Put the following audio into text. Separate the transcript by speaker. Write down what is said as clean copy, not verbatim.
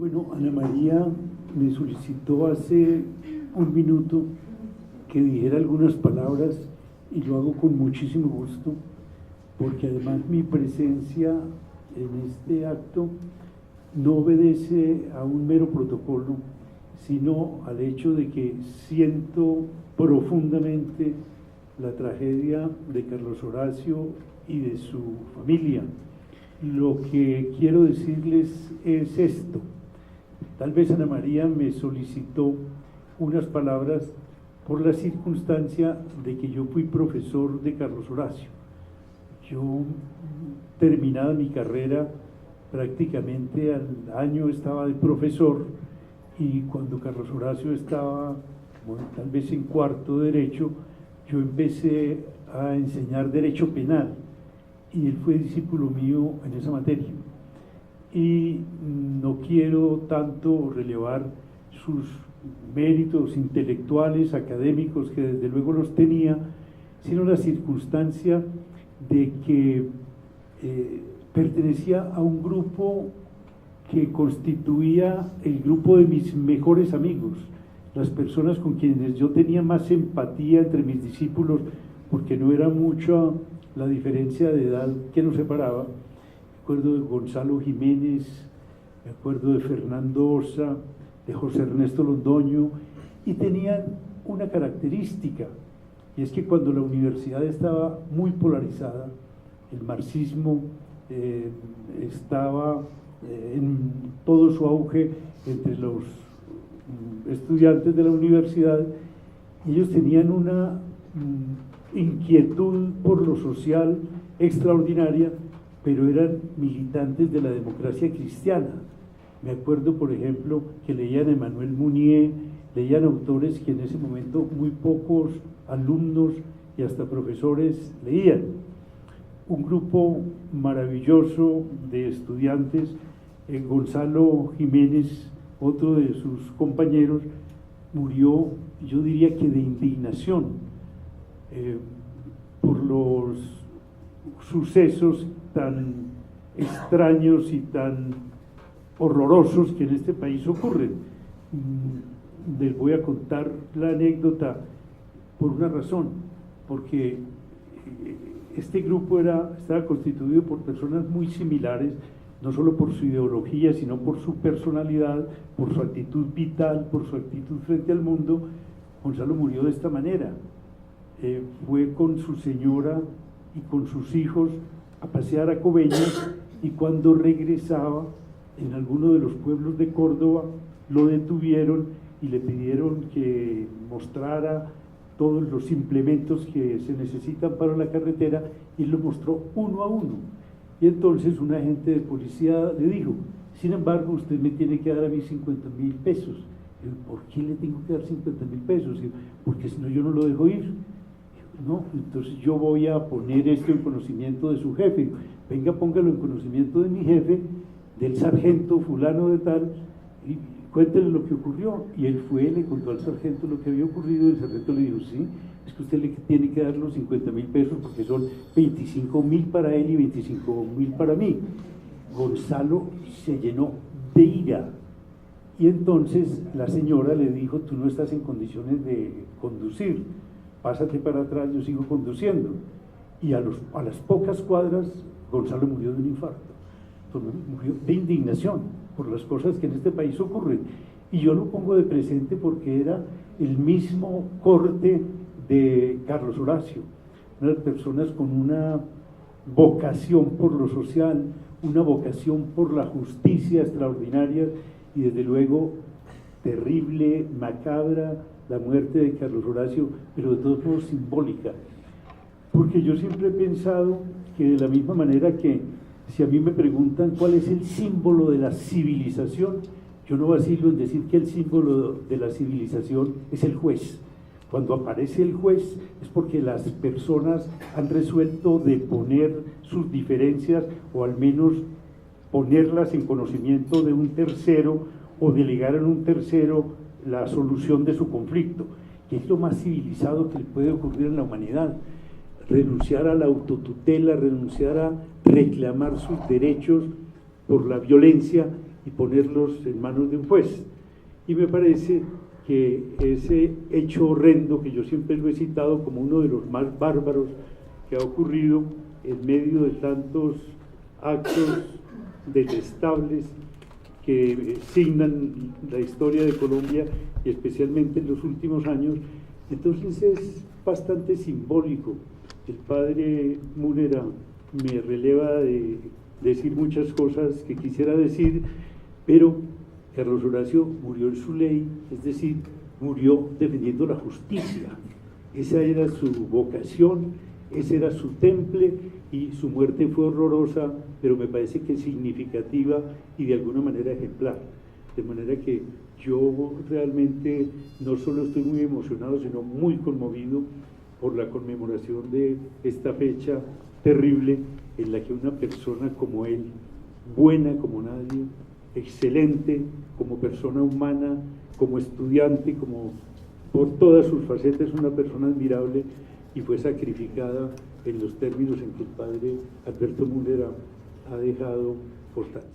Speaker 1: Bueno, Ana María me solicitó hace un minuto que dijera algunas palabras y lo hago con muchísimo gusto, porque además mi presencia en este acto no obedece a un mero protocolo, sino al hecho de que siento profundamente la tragedia de Carlos Horacio y de su familia. Lo que quiero decirles es esto. Tal vez Ana María me solicitó unas palabras por la circunstancia de que yo fui profesor de Carlos Horacio. Yo, terminada mi carrera, prácticamente al año estaba de profesor, y cuando Carlos Horacio estaba, bueno, tal vez en cuarto de Derecho, yo empecé a enseñar Derecho Penal, y él fue discípulo mío en esa materia. Y no quiero tanto relevar sus méritos intelectuales, académicos, que desde luego los tenía, sino la circunstancia de que pertenecía a un grupo que constituía el grupo de mis mejores amigos, las personas con quienes yo tenía más empatía entre mis discípulos, porque no era mucha la diferencia de edad que nos separaba. Me acuerdo de Gonzalo Jiménez, me acuerdo de Fernando Osa, de José Ernesto Londoño, y tenían una característica, y es que cuando la universidad estaba muy polarizada, el marxismo estaba en todo su auge entre los estudiantes de la universidad, y ellos tenían una inquietud por lo social extraordinaria, pero eran militantes de la democracia cristiana. Me acuerdo, por ejemplo, que leían a Emmanuel Mounier, leían autores que en ese momento muy pocos alumnos y hasta profesores leían. Un grupo maravilloso de estudiantes, Gonzalo Jiménez, otro de sus compañeros, murió, yo diría que de indignación, por los sucesos tan extraños y tan horrorosos que en este país ocurren. Les voy a contar la anécdota por una razón, porque este grupo estaba constituido por personas muy similares, no solo por su ideología, sino por su personalidad, por su actitud vital, por su actitud frente al mundo. Gonzalo murió de esta manera. Fue con su señora y con sus hijos a pasear a Coveñas, y cuando regresaba en alguno de los pueblos de Córdoba lo detuvieron y le pidieron que mostrara todos los implementos que se necesitan para la carretera, y lo mostró uno a uno. Y entonces un agente de policía le dijo: sin embargo, usted me tiene que dar a mí 50.000 pesos. Y yo: ¿por qué le tengo que dar 50.000 pesos? Y yo: porque si no, yo no lo dejo ir. No, entonces yo voy a poner esto en conocimiento de su jefe. Venga, póngalo en conocimiento de mi jefe, del sargento fulano de tal, y cuéntele lo que ocurrió. Y él fue, le contó al sargento lo que había ocurrido, y el sargento le dijo: sí, es que usted le tiene que dar los 50.000 pesos, porque son 25.000 para él y 25.000 para mí. Gonzalo se llenó de ira, y entonces la señora le dijo: tú no estás en condiciones de conducir, pásate para atrás, yo sigo conduciendo. Y a las pocas cuadras Gonzalo murió de un infarto. Entonces, murió de indignación por las cosas que en este país ocurren. Y yo lo pongo de presente porque era el mismo corte de Carlos Horacio, unas personas con una vocación por lo social, una vocación por la justicia extraordinaria, y desde luego terrible, macabra la muerte de Carlos Horacio, pero de todos modos simbólica, porque yo siempre he pensado que de la misma manera que si a mí me preguntan cuál es el símbolo de la civilización, yo no vacilo en decir que el símbolo de la civilización es el juez. Cuando aparece el juez es porque las personas han resuelto de poner sus diferencias, o al menos ponerlas en conocimiento de un tercero, o delegar en un tercero la solución de su conflicto, que es lo más civilizado que le puede ocurrir en la humanidad. Renunciar a la autotutela, renunciar a reclamar sus derechos por la violencia, y ponerlos en manos de un juez. Y me parece que ese hecho horrendo, que yo siempre lo he citado como uno de los más bárbaros que ha ocurrido en medio de tantos actos detestables que signan la historia de Colombia y especialmente en los últimos años, entonces es bastante simbólico. El padre Múnera me releva de decir muchas cosas que quisiera decir, pero Carlos Horacio murió en su ley, es decir, murió defendiendo la justicia. Esa era su vocación, ese era su temple, y su muerte fue horrorosa, pero me parece que significativa y de alguna manera ejemplar. De manera que yo realmente no solo estoy muy emocionado, sino muy conmovido por la conmemoración de esta fecha terrible en la que una persona como él, buena como nadie, excelente como persona humana, como estudiante, como por todas sus facetas, una persona admirable, y fue sacrificada en los términos en que el padre Alberto Múnera ha dejado constancia.